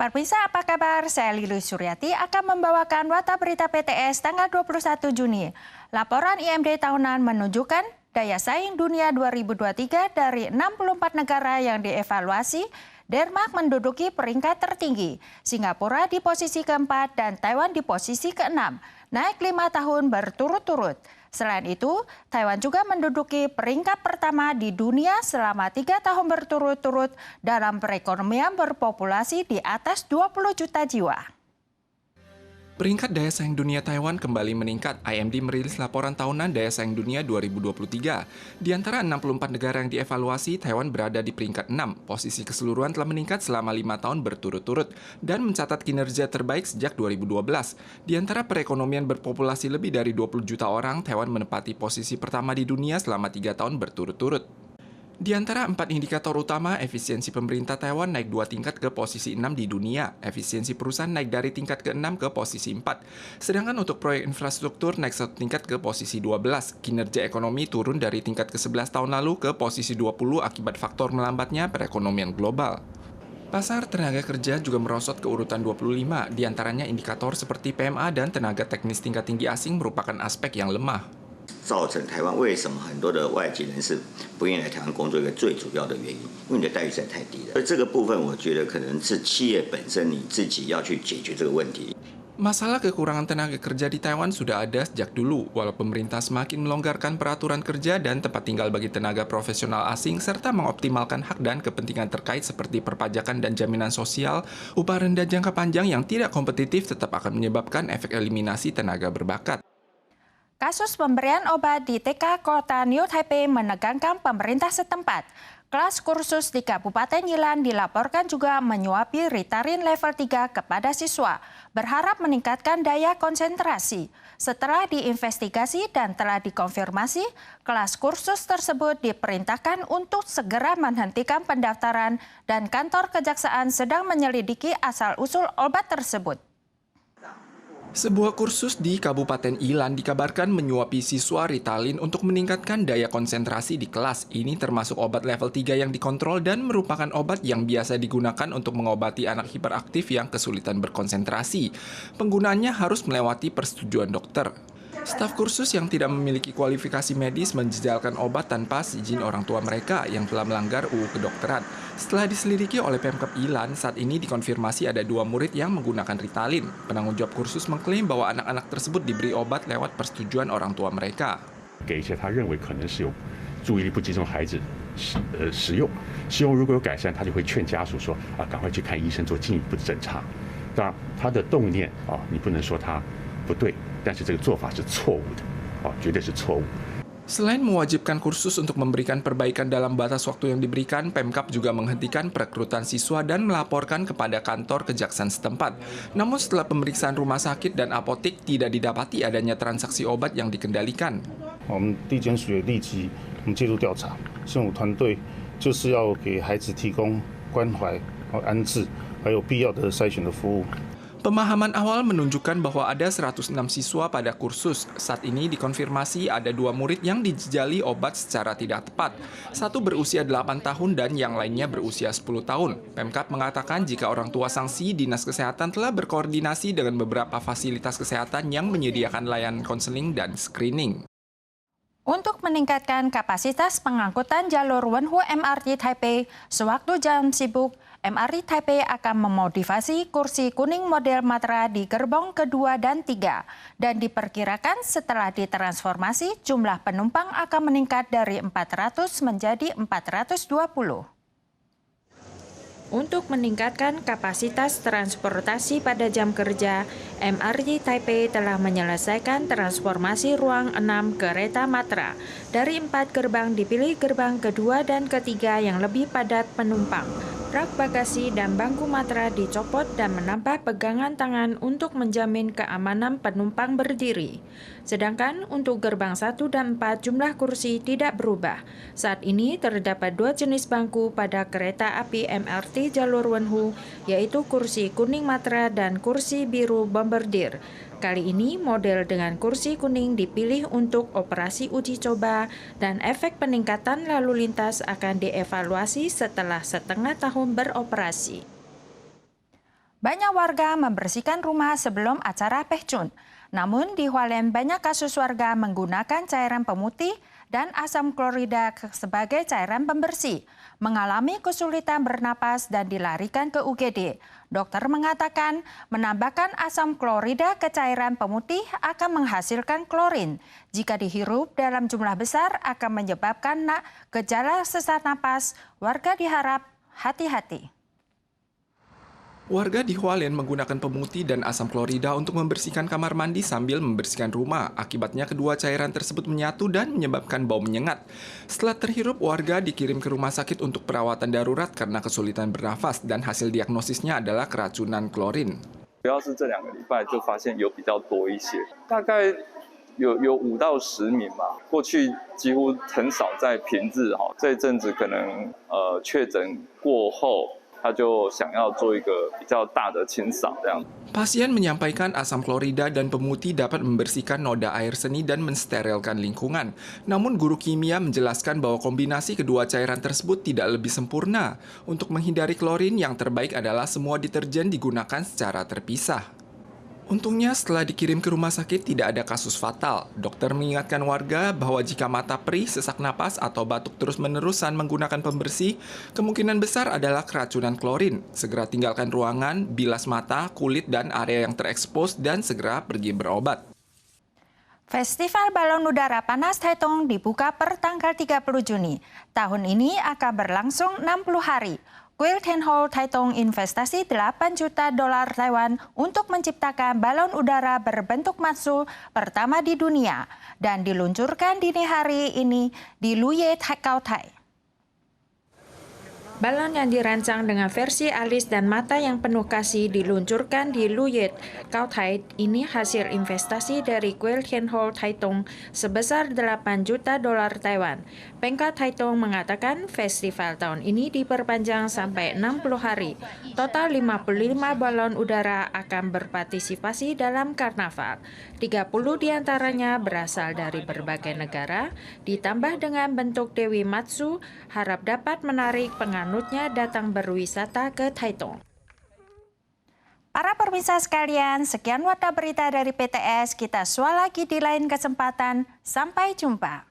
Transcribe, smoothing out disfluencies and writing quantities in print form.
Pemirsa, apa kabar? Saya Lili Suryati akan membawakan Warta Berita PTS tanggal 21 Juni. Laporan IMD tahunan menunjukkan daya saing dunia 2023 dari 64 negara yang dievaluasi, Denmark menduduki peringkat tertinggi, Singapura di posisi keempat dan Taiwan di posisi keenam, naik 5 tahun berturut-turut. Selain itu, Taiwan juga menduduki peringkat pertama di dunia selama 3 tahun berturut-turut dalam perekonomian berpopulasi di atas 20 juta jiwa. Peringkat daya saing dunia Taiwan kembali meningkat. IMD merilis laporan tahunan daya saing dunia 2023. Di antara 64 negara yang dievaluasi, Taiwan berada di peringkat 6. Posisi keseluruhan telah meningkat selama 5 tahun berturut-turut dan mencatat kinerja terbaik sejak 2012. Di antara perekonomian berpopulasi lebih dari 20 juta orang, Taiwan menempati posisi pertama di dunia selama 3 tahun berturut-turut. Di antara 4 indikator utama, efisiensi pemerintah Taiwan naik 2 tingkat ke posisi 6 di dunia. Efisiensi perusahaan naik dari tingkat ke-6 ke posisi 4. Sedangkan untuk proyek infrastruktur naik 1 tingkat ke posisi 12. Kinerja ekonomi turun dari tingkat ke-11 tahun lalu ke posisi 20 akibat faktor melambatnya perekonomian global. Pasar tenaga kerja juga merosot ke urutan 25, di antaranya indikator seperti PMA dan tenaga teknis tingkat tinggi asing merupakan aspek yang lemah. 造成台湾为什么很多的外籍人士不愿意来台湾工作一个最主要的原因，因为你的待遇实在太低了。而这个部分，我觉得可能是企业本身你自己要去解决这个问题。 Masalah kekurangan tenaga kerja di Taiwan sudah ada sejak dulu, walau pemerintah semakin melonggarkan peraturan kerja dan tempat tinggal bagi tenaga profesional asing, serta mengoptimalkan hak dan kepentingan terkait seperti perpajakan dan jaminan sosial, upah rendah jangka panjang yang tidak kompetitif tetap akan menyebabkan efek eliminasi tenaga berbakat. Kasus pemberian obat di TK Kota New Taipei menegangkan pemerintah setempat. Kelas kursus di Kabupaten Yilan dilaporkan juga menyuapi Ritalin level 3 kepada siswa, berharap meningkatkan daya konsentrasi. Setelah diinvestigasi dan telah dikonfirmasi, kelas kursus tersebut diperintahkan untuk segera menghentikan pendaftaran dan kantor kejaksaan sedang menyelidiki asal-usul obat tersebut. Sebuah kursus di Kabupaten Yilan dikabarkan menyuapi siswa Ritalin untuk meningkatkan daya konsentrasi di kelas. Ini termasuk obat level 3 yang dikontrol dan merupakan obat yang biasa digunakan untuk mengobati anak hiperaktif yang kesulitan berkonsentrasi. Penggunaannya harus melewati persetujuan dokter. Staf kursus yang tidak memiliki kualifikasi medis menjejalkan obat tanpa izin orang tua mereka yang telah melanggar UU Kedokteran. Setelah diselidiki oleh Pemkab Yilan, saat ini dikonfirmasi ada 2 murid yang menggunakan Ritalin. Penanggung jawab kursus mengklaim bahwa anak-anak tersebut diberi obat lewat persetujuan orang tua mereka. 给一些他认为可能是有注意力不集中孩子使用，希望如果有改善，他就会劝家属说赶快去看医生做进一步的检查。当然，他的动念你不能说他不对，但是这个做法是错误的，绝对是错误。 Selain mewajibkan kursus untuk memberikan perbaikan dalam batas waktu yang diberikan, Pemkab juga menghentikan perekrutan siswa dan melaporkan kepada kantor kejaksaan setempat. Namun setelah pemeriksaan rumah sakit dan apotek tidak didapati adanya transaksi obat yang dikendalikan. 我们地检署也立即介入调查，政府团队就是要给孩子提供关怀、安置，还有必要的筛选的服务。 Pemahaman awal menunjukkan bahwa ada 106 siswa pada kursus. Saat ini dikonfirmasi ada 2 murid yang dijejali obat secara tidak tepat. Satu berusia 8 tahun dan yang lainnya berusia 10 tahun. Pemkab mengatakan jika orang tua sanksi, Dinas Kesehatan telah berkoordinasi dengan beberapa fasilitas kesehatan yang menyediakan layanan konseling dan screening. Untuk meningkatkan kapasitas pengangkutan jalur Wenhu MRT Taipei, sewaktu jam sibuk, MRT Taipei akan memodifikasi kursi kuning model Matra di gerbong kedua dan 3. Dan diperkirakan setelah ditransformasi, jumlah penumpang akan meningkat dari 400 menjadi 420. Untuk meningkatkan kapasitas transportasi pada jam kerja, MRT Taipei telah menyelesaikan transformasi ruang 6 kereta Matra. Dari 4 gerbang dipilih gerbang kedua dan ketiga yang lebih padat penumpang. Rak bagasi dan bangku Matra dicopot dan menambah pegangan tangan untuk menjamin keamanan penumpang berdiri. Sedangkan untuk gerbang 1 dan 4 jumlah kursi tidak berubah. Saat ini terdapat 2 jenis bangku pada kereta api MRT jalur Wenhu, yaitu kursi kuning Matra dan kursi biru Bombardier. Kali ini model dengan kursi kuning dipilih untuk operasi uji coba dan efek peningkatan lalu lintas akan dievaluasi setelah setengah tahun beroperasi. Banyak warga membersihkan rumah sebelum acara Pehcun. Namun di Hualien banyak kasus warga menggunakan cairan pemutih dan asam klorida sebagai cairan pembersih, mengalami kesulitan bernapas dan dilarikan ke UGD. Dokter mengatakan menambahkan asam klorida ke cairan pemutih akan menghasilkan klorin. Jika dihirup dalam jumlah besar akan menyebabkan gejala sesak napas. Warga diharap hati-hati. Warga di Hualien menggunakan pemutih dan asam klorida untuk membersihkan kamar mandi sambil membersihkan rumah. Akibatnya kedua cairan tersebut menyatu dan menyebabkan bau menyengat. Setelah terhirup, warga dikirim ke rumah sakit untuk perawatan darurat karena kesulitan bernafas dan hasil diagnosisnya adalah keracunan klorin. 主要是这2个礼拜就发现有比较多一些，大概有5到10名吧。过去几乎很少在平日这一阵子可能确诊过后。 他就想要做一个比较大的清扫，这样。 Pasien menyampaikan asam klorida dan pemutih dapat membersihkan noda air seni dan mensterilkan lingkungan. Namun guru kimia menjelaskan bahwa kombinasi kedua cairan tersebut tidak lebih sempurna. Untuk menghindari klorin, yang terbaik adalah semua deterjen digunakan secara terpisah. Untungnya setelah dikirim ke rumah sakit tidak ada kasus fatal. Dokter mengingatkan warga bahwa jika mata perih, sesak napas, atau batuk terus-menerusan menggunakan pembersih, kemungkinan besar adalah keracunan klorin. Segera tinggalkan ruangan, bilas mata, kulit, dan area yang terekspos, dan segera pergi berobat. Festival Balon Udara Panas Taitung dibuka per tanggal 30 Juni. Tahun ini akan berlangsung 60 hari. Quilten Hall Taitung investasi $8 juta Taiwan untuk menciptakan balon udara berbentuk matsu pertama di dunia dan diluncurkan dini hari ini di Luye, Kautai. Balon yang dirancang dengan versi alis dan mata yang penuh kasih diluncurkan di Luye, Kautai ini hasil investasi dari Quilten Hall Taitung sebesar $8 juta Taiwan. Pemkab Taitung mengatakan festival tahun ini diperpanjang sampai 60 hari. Total 55 balon udara akan berpartisipasi dalam karnaval. 30 diantaranya berasal dari berbagai negara, ditambah dengan bentuk Dewi Matsu, harap dapat menarik penganutnya datang berwisata ke Taitung. Para pemirsa sekalian, sekian warta berita dari PTS. Kita sua lagi di lain kesempatan. Sampai jumpa.